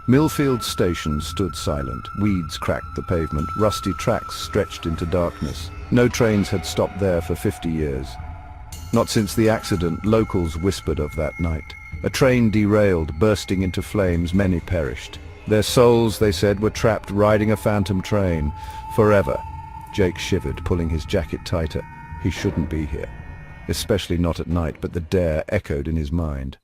Millfield Station stood silent. Weeds cracked the pavement. Rusty tracks stretched into darkness. No trains had stopped there for 50 years. Not since the accident, locals whispered of that night. A train derailed, bursting into flames, many perished. Their souls, they said, were trapped riding a phantom train. Forever. Jake shivered, pulling his jacket tighter. He shouldn't be here. Especially not at night, but the dare echoed in his mind.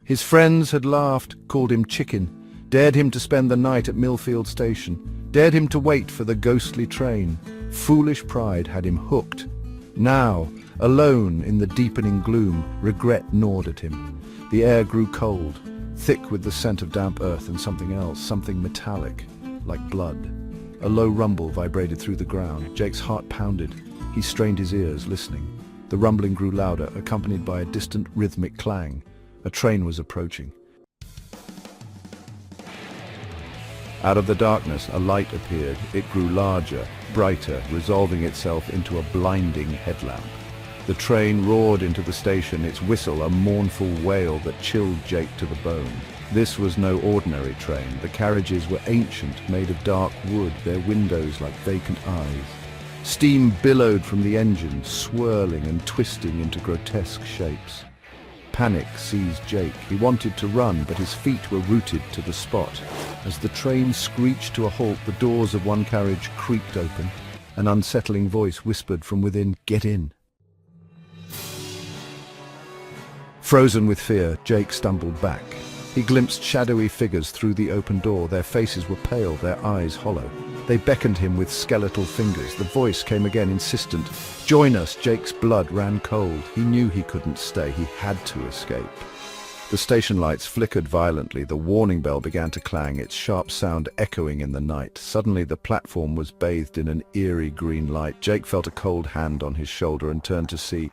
His friends had laughed, called him chicken, dared him to spend the night at Millfield Station, dared him to wait for the ghostly train. Foolish pride had him hooked. Now, alone in the deepening gloom, regret gnawed at him. The air grew cold, thick with the scent of damp earth and something else, something metallic, like blood. A low rumble vibrated through the ground. Jake's heart pounded. He strained his ears, listening. The rumbling grew louder, accompanied by a distant rhythmic clang. A train was approaching. Out of the darkness, a light appeared. It grew larger, brighter, resolving itself into a blinding headlamp. The train roared into the station, its whistle a mournful wail that chilled Jake to the bone. This was no ordinary train. The carriages were ancient, made of dark wood, their windows like vacant eyes. Steam billowed from the engine, swirling and twisting into grotesque shapes. Panic seized Jake. He wanted to run, but his feet were rooted to the spot. As the train screeched to a halt, the doors of one carriage creaked open. An unsettling voice whispered from within, "Get in." Frozen with fear, Jake stumbled back. He glimpsed shadowy figures through the open door. Their faces were pale, their eyes hollow. They beckoned him with skeletal fingers. The voice came again, insistent. "Join us." Jake's blood ran cold. He knew he couldn't stay. He had to escape. The station lights flickered violently. The warning bell began to clang, its sharp sound echoing in the night. Suddenly the platform was bathed in an eerie green light. Jake felt a cold hand on his shoulder and turned to see